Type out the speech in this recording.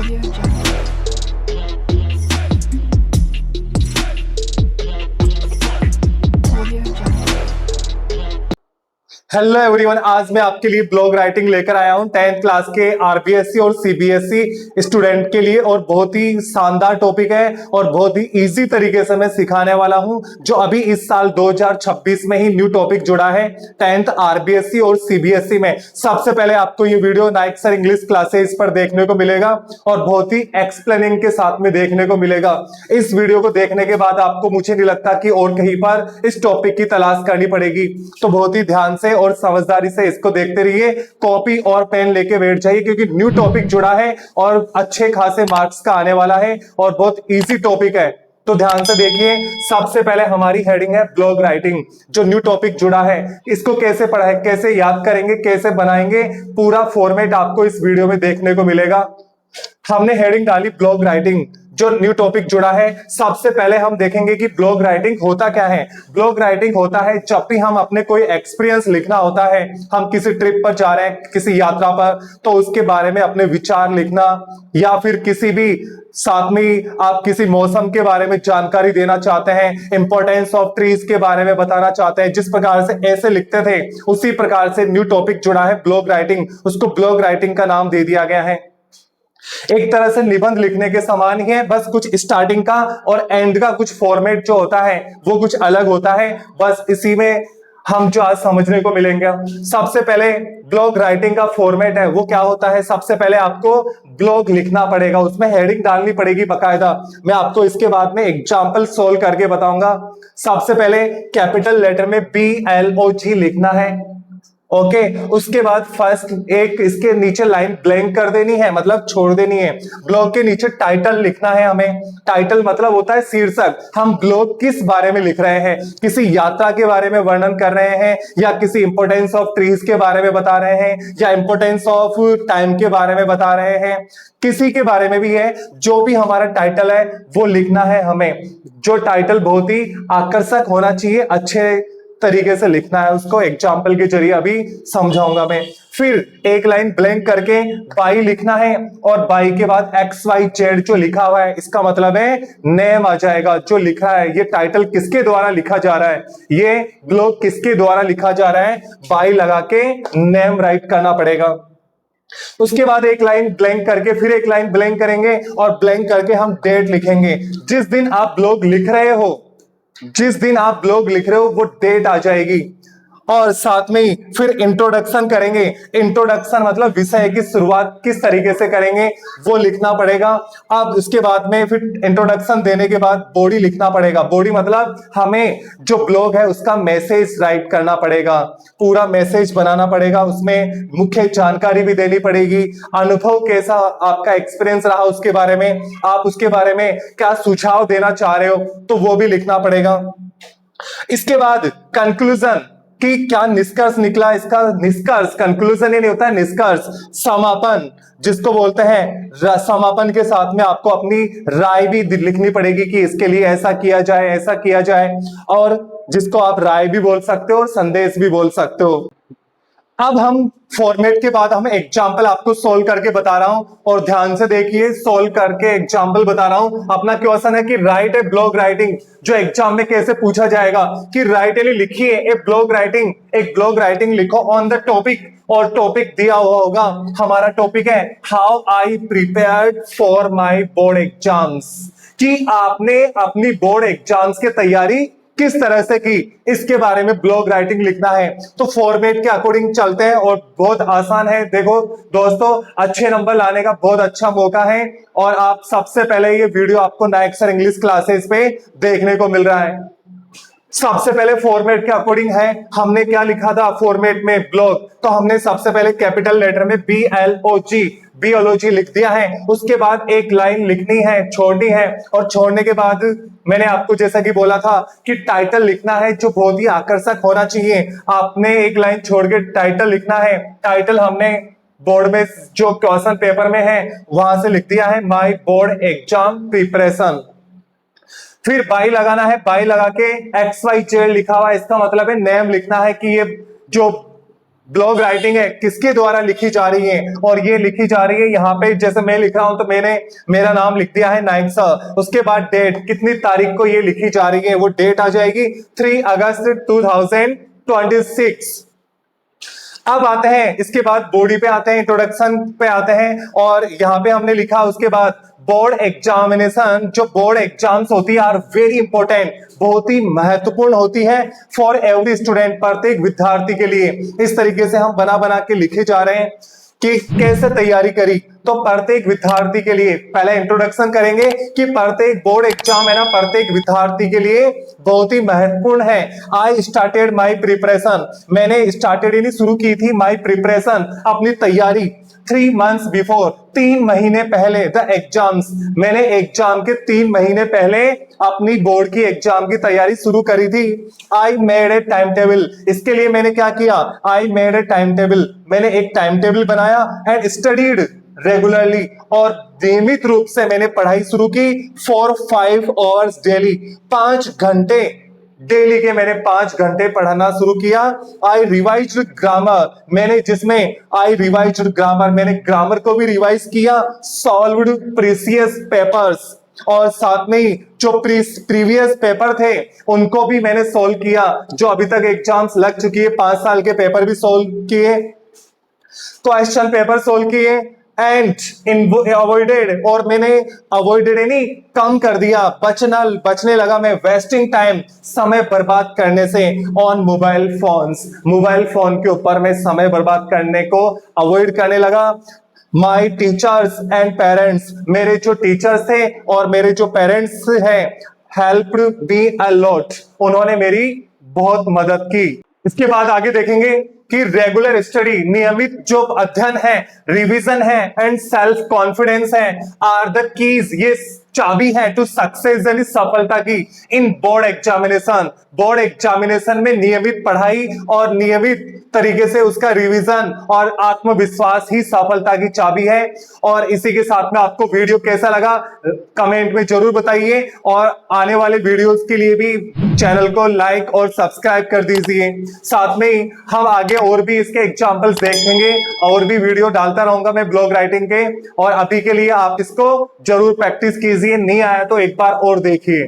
Audio Jungle. Audio Jungle. Hello everyone, आज मैं आपके लिए ब्लॉग राइटिंग लेकर आया हूं 10th क्लास के आरबीएसई और सीबीएसई स्टूडेंट के लिए। और बहुत ही शानदार टॉपिक है और बहुत ही इजी तरीके से मैं सिखाने वाला हूं, जो अभी इस साल 2026 में ही न्यू टॉपिक जुड़ा है 10th आरबीएसई और सीबीएसई में। सबसे पहले आपको ये video Naik sir English classes पर देखने को मिलेगा और बहुत ही एक्सप्लेनिंग के साथ में देखने को मिलेगा। इस वीडियो को देखने के बाद आपको, मुझे नहीं लगता कि और कहीं पर इस टॉपिक की तलाश करनी पड़ेगी। तो बहुत ही ध्यान से और समझदारी से इसको देखते रहिए। कॉपी और पेन लेके बैठ जाइए, क्योंकि न्यू टॉपिक जुड़ा है और अच्छे खासे मार्क्स का आने वाला है और बहुत इजी टॉपिक है। तो ध्यान से देखिए। सबसे पहले हमारी हेडिंग है ब्लॉग राइटिंग। जो न्यू टॉपिक जुड़ा है, इसको कैसे पढ़ाए, कैसे याद करेंगे, कैसे बनाएंगे, पूरा फॉर्मेट आपको इस वीडियो में देखने को मिलेगा। हमने हेडिंग डाली ब्लॉग राइटिंग, जो न्यू टॉपिक जुड़ा है। सबसे पहले हम देखेंगे कि ब्लॉग राइटिंग होता क्या है। ब्लॉग राइटिंग होता है जब भी हम अपने कोई एक्सपीरियंस लिखना होता है, हम किसी ट्रिप पर जा रहे हैं, किसी यात्रा पर, तो उसके बारे में अपने विचार लिखना, या फिर किसी भी साथ में आप किसी मौसम के बारे में जानकारी देना चाहते हैं, इंपॉर्टेंस ऑफ ट्रीज के बारे में बताना चाहते हैं, जिस प्रकार से ऐसे लिखते थे उसी प्रकार से न्यू टॉपिक जुड़ा है ब्लॉग राइटिंग। उसको ब्लॉग राइटिंग का नाम दे दिया गया है। एक तरह से निबंध लिखने के समान ही है, बस कुछ स्टार्टिंग का और एंड का कुछ फॉर्मेट जो होता है वो कुछ अलग होता है। बस इसी में हम जो आज समझने को मिलेंगे। सबसे पहले ब्लॉग राइटिंग का फॉर्मेट है वो क्या होता है। सबसे पहले आपको ब्लॉग लिखना पड़ेगा, उसमें हेडिंग डालनी पड़ेगी बकायदा। मैं आपको इसके बाद में एग्जांपल सोल्व करके बताऊंगा। सबसे पहले कैपिटल लेटर में BLOG लिखना है। ओके, उसके बाद फर्स्ट एक इसके नीचे लाइन ब्लैंक कर देनी है, मतलब छोड़ देनी है। ब्लॉग के नीचे टाइटल लिखना है हमें। टाइटल मतलब होता है शीर्षक। हम ब्लॉग किस बारे में लिख रहे हैं, किसी यात्रा के बारे में वर्णन कर रहे हैं, या किसी इंपोर्टेंस ऑफ ट्रीज के बारे में बता रहे हैं, या इंपोर्टेंस ऑफ टाइम के बारे में बता रहे हैं, किसी के बारे में भी है। जो भी हमारा टाइटल है वो लिखना है हमें। जो टाइटल बहुत ही आकर्षक होना चाहिए, अच्छे तरीके से लिखना है उसको। एग्जाम्पल के जरिए अभी समझाऊंगा मैं। फिर एक लाइन ब्लैंक करके बाई लिखना है, और बाई के बाद XYZ जो लिखा हुआ है, इसका मतलब है नेम आ जाएगा। जो लिखा है ये टाइटल किसके द्वारा लिखा जा रहा है, ये ब्लॉग किसके द्वारा लिखा जा रहा है, बाई लगा के नेम राइट करना पड़ेगा। उसके बाद एक लाइन ब्लैंक करके फिर एक लाइन ब्लैंक करेंगे, और ब्लैंक करके हम डेट लिखेंगे। जिस दिन आप ब्लॉग लिख रहे हो, जिस दिन आप ब्लॉग लिख रहे हो वो डेट आ जाएगी। और साथ में ही फिर इंट्रोडक्शन करेंगे। इंट्रोडक्शन मतलब विषय की शुरुआत किस तरीके से करेंगे वो लिखना पड़ेगा। अब उसके बाद में फिर इंट्रोडक्शन देने के बाद बॉडी लिखना पड़ेगा। बॉडी मतलब हमें जो ब्लॉग है उसका मैसेज राइट करना पड़ेगा, पूरा मैसेज बनाना पड़ेगा। उसमें मुख्य जानकारी भी देनी पड़ेगी, अनुभव कैसा आपका एक्सपीरियंस रहा उसके बारे में, आप उसके बारे में क्या सुझाव देना चाह रहे हो तो वो भी लिखना पड़ेगा। इसके बाद कंक्लूजन, कि क्या निष्कर्ष निकला। इसका निष्कर्ष, कंक्लूजन ही नहीं होता है, निष्कर्ष, समापन जिसको बोलते हैं। समापन के साथ में आपको अपनी राय भी लिखनी पड़ेगी कि इसके लिए ऐसा किया जाए, ऐसा किया जाए, और जिसको आप राय भी बोल सकते हो और संदेश भी बोल सकते हो। अब हम फॉर्मेट के बाद हम एग्जाम्पल आपको सोल्व करके बता रहा हूं, और ध्यान से देखिए। सोल्व करके एग्जाम्पल बता रहा हूं। अपना क्वेश्चन है कि राइट ए ब्लॉग राइटिंग, जो एग्जाम में कैसे पूछा जाएगा कि राइट यानी लिखिए ए ब्लॉग राइटिंग, एक ब्लॉग राइटिंग लिखो ऑन द टॉपिक। और टॉपिक दिया हुआ होगा, हमारा टॉपिक है how I prepared for my board exams, कि आपने अपनी बोर्ड एग्जाम्स की तैयारी किस तरह से की, इसके बारे में ब्लॉग राइटिंग लिखना है। तो फॉर्मेट के अकॉर्डिंग चलते हैं, और बहुत आसान है। देखो दोस्तों, अच्छे नंबर लाने का बहुत अच्छा मौका है, और आप सबसे पहले ये वीडियो आपको नाइक सर इंग्लिश क्लासेस पे देखने को मिल रहा है। सबसे पहले फॉर्मेट के अकॉर्डिंग है, हमने क्या लिखा था फॉर्मेट में ब्लॉग, तो हमने सबसे पहले कैपिटल लेटर में BLOG लिख दिया है। उसके बाद एक लाइन लिखनी है, छोड़नी है, और छोड़ने के बाद मैंने आपको जैसा कि बोला था कि टाइटल लिखना है जो बहुत ही आकर्षक होना चाहिए। आपने एक लाइन छोड़ के टाइटल लिखना है। टाइटल हमने बोर्ड में जो क्वेश्चन पेपर में है वहां से लिख दिया है, माई बोर्ड एग्जाम प्रिपरेशन। फिर बाई लगाना है, बाई लगा के XYZ लिखा हुआ है, इसका मतलब है नेम लिखना है कि ये जो ब्लॉग राइटिंग है किसके द्वारा लिखी जा रही है, और ये लिखी जा रही है यहाँ पे जैसे मैं लिख रहा हूं तो मैंने मेरा नाम लिख दिया है नाइक सर, उसके बाद डेट कितनी तारीख को ये लिखी जा रही है वो डेट आ जाएगी 3 अगस्त 2026। अब आते हैं इसके बाद बॉडी पे आते हैं, इंट्रोडक्शन पे आते हैं, और यहाँ पे हमने लिखा उसके बाद बोर्ड एग्जामिनेशन। जो बोर्ड एग्जाम्स होती है आर वेरी इंपॉर्टेंट, बहुत ही महत्वपूर्ण होती है फॉर एवरी स्टूडेंट, प्रत्येक विद्यार्थी के लिए। इस तरीके से हम बना बना के लिखे जा रहे हैं कि कैसे तैयारी करी। तो प्रत्येक विद्यार्थी के लिए पहले इंट्रोडक्शन करेंगे कि प्रत्येक बोर्ड एग्जाम है ना प्रत्येक विद्यार्थी के लिए बहुत ही महत्वपूर्ण है। आई स्टार्टेड माई प्रिपरेशन, मैंने स्टार्टेड ही नहीं शुरू की थी माई प्रिपरेशन, अपनी तैयारी 3 months बिफोर, 3 महीने पहले द एग्जाम्स, मैंने एग्जाम के 3 महीने पहले अपनी बोर्ड की एग्जाम की तैयारी शुरू करी थी। I made a time table, इसके लिए मैंने क्या किया, I made a time table, मैंने एक टाइम टेबल बनाया एंड स्टडीड रेगुलरली, और नियमित रूप से मैंने पढ़ाई शुरू की फॉर 5 hours डेली, 5 घंटे डेली के मैंने 5 घंटे पढ़ना शुरू किया। आई रिवाइज ग्रामर, मैंने जिसमें आई रिवाइज ग्रामर, मैंने ग्रामर को भी रिवाइज किया। सॉल्व्ड प्रीवियस पेपर्स, और साथ में ही जो प्रीवियस पेपर थे उनको भी मैंने सोल्व किया, जो अभी तक एग्जाम्स लग चुकी है 5 साल के पेपर भी सोल्व किए, क्वेश्चन पेपर सोल्व किए एंड अवॉइडेड, और मैंने अवॉइडेड यानी कम कर दिया, बचने लगा मैं वेस्टिंग टाइम, समय बर्बाद करने से on mobile phones, mobile phone के ऊपर मैं समय बर्बाद करने को अवॉइड करने लगा। माई टीचर्स एंड पेरेंट्स, मेरे जो टीचर्स थे और मेरे जो पेरेंट्स हैं, हेल्प्ड मी अ लॉट, उन्होंने मेरी बहुत मदद की। इसके बाद आगे देखेंगे कि रेगुलर स्टडी, नियमित जो अध्ययन है, रिवीजन है एंड सेल्फ कॉन्फिडेंस है, आर द कीज, ये चाबी है टू सक्सेस यानी सफलता की इन बोर्ड एग्जामिनेशन। बोर्ड एग्जामिनेशन में नियमित पढ़ाई और नियमित तरीके से उसका रिवीजन और आत्मविश्वास ही सफलता की चाबी है। और इसी के साथ में आपको वीडियो कैसा लगा कमेंट में जरूर बताइए, और आने वाले वीडियोस के लिए भी चैनल को लाइक और सब्सक्राइब कर दीजिए। साथ में ही हम आगे और भी इसके एग्जाम्पल्स देखेंगे, और भी वीडियो डालता रहूंगा मैं ब्लॉग राइटिंग के, और अभी के लिए आप इसको जरूर प्रैक्टिस कीजिए, नहीं आया तो एक बार और देखिए।